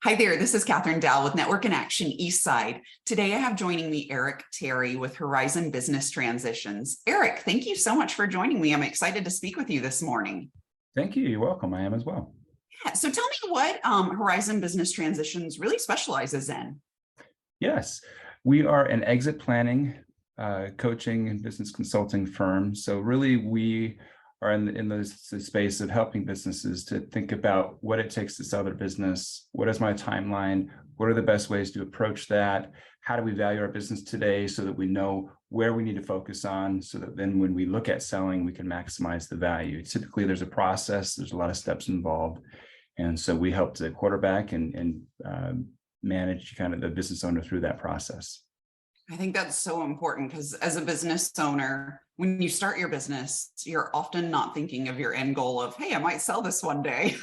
Hi there, this is Cathryn Dall with Network in Action Eastside. Today I have joining me Eric Terry with Horizon Business Transitions. Eric, thank you so much for joining me. I'm excited to speak with you this morning. Thank you. You're welcome. I am as well. Yeah, so tell me what Horizon Business Transitions really specializes in. Yes, we are an exit planning, coaching and business consulting firm. So really we are in the space of helping businesses to think about what it takes to sell their business. What is my timeline? What are the best ways to approach that? How do we value our business today so that we know where we need to focus on so that then when we look at selling, we can maximize the value. Typically, there's a process, there's a lot of steps involved. And so we help to quarterback and manage kind of the business owner through that process. I think that's so important because as a business owner, when you start your business, you're often not thinking of your end goal of, hey, I might sell this one day.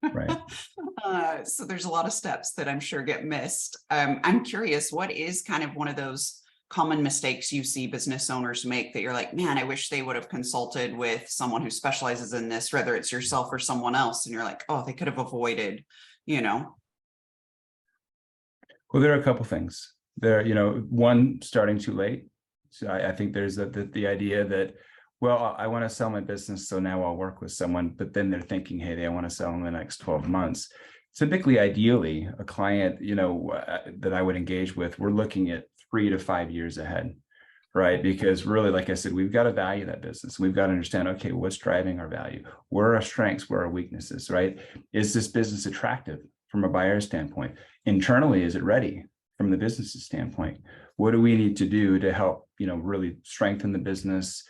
Right. So there's a lot of steps that I'm sure get missed. I'm curious, what is kind of one of those common mistakes you see business owners make that you're like, man, I wish they would have consulted with someone who specializes in this, whether it's yourself or someone else. And you're like, oh, they could have avoided, Well, there are a couple things there, one, starting too late. So I think there's the idea that, well, I want to sell my business, so now I'll work with someone, but then they're thinking, hey, they want to sell in the next 12 months. Typically, ideally, a client, that I would engage with, we're looking at 3 to 5 years ahead, right? Because really, like I said, we've got to value that business. We've got to understand, okay, what's driving our value? Where are our strengths? Where are our weaknesses, right? Is this business attractive from a buyer's standpoint? Internally, is it ready from the business's standpoint? What do we need to do to help, really strengthen the business,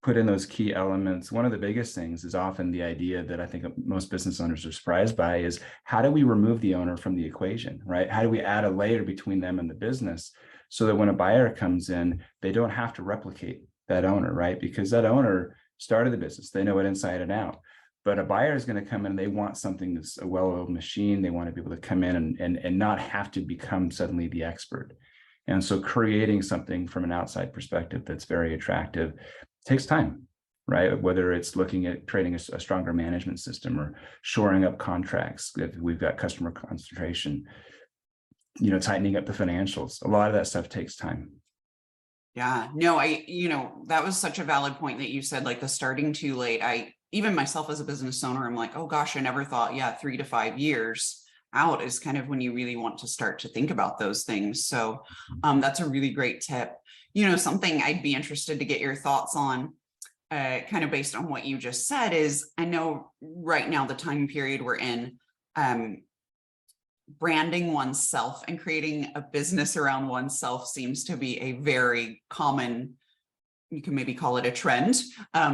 put in those key elements? One of the biggest things is often the idea that I think most business owners are surprised by is how do we remove the owner from the equation, right? How do we add a layer between them and the business so that when a buyer comes in, they don't have to replicate that owner, right? Because that owner started the business, they know it inside and out. But a buyer is going to come in and they want something that's a well-oiled machine. They want to be able to come in and not have to become suddenly the expert. And so creating something from an outside perspective that's very attractive takes time, right? Whether it's looking at creating a stronger management system or shoring up contracts, if we've got customer concentration, tightening up the financials. A lot of that stuff takes time. Yeah, no, that was such a valid point that you said, like the starting too late. Even myself as a business owner, I'm like, oh gosh, I never thought, 3 to 5 years out is kind of when you really want to start to think about those things. So that's a really great tip. Something I'd be interested to get your thoughts on, kind of based on what you just said, is I know right now the time period we're in, branding oneself and creating a business around oneself seems to be a very common, you can maybe call it a trend,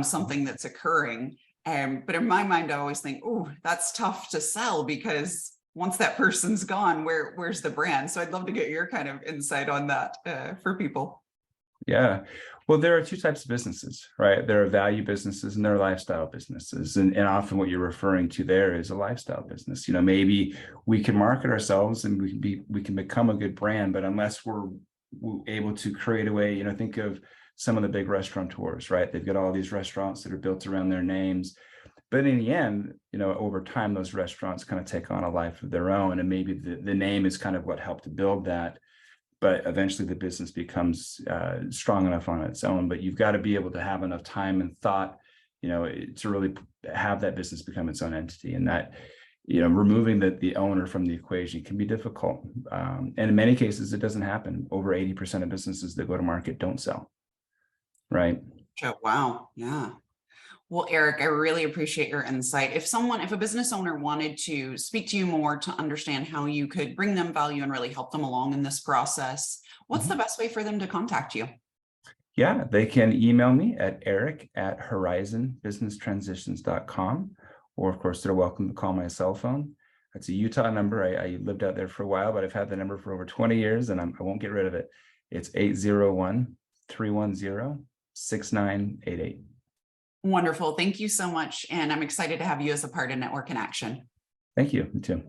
something that's occurring. But in my mind, I always think, oh, that's tough to sell because once that person's gone, where's the brand? So I'd love to get your kind of insight on that for people. Yeah. Well, there are two types of businesses, right? There are value businesses and there are lifestyle businesses. And often what you're referring to there is a lifestyle business. Maybe we can market ourselves and we can become a good brand, but unless we're able to create a way, think of some of the big restaurateurs, right? They've got all these restaurants that are built around their names. But in the end, over time, those restaurants kind of take on a life of their own. And maybe the name is kind of what helped to build that. But eventually the business becomes strong enough on its own. But you've got to be able to have enough time and thought, to really have that business become its own entity. And that, removing the owner from the equation can be difficult. And in many cases, it doesn't happen. Over 80% of businesses that go to market don't sell. Right. Oh, wow. Yeah. Well, Eric, I really appreciate your insight. If a business owner wanted to speak to you more to understand how you could bring them value and really help them along in this process, what's the best way for them to contact you? Yeah, they can email me at eric@horizonbusinesstransitions.com. Or of course, they're welcome to call my cell phone. That's a Utah number. I lived out there for a while, but I've had the number for over 20 years and I won't get rid of it. It's 801-310-6988. Wonderful. Thank you so much. And I'm excited to have you as a part of Network in Action. Thank you. Me too.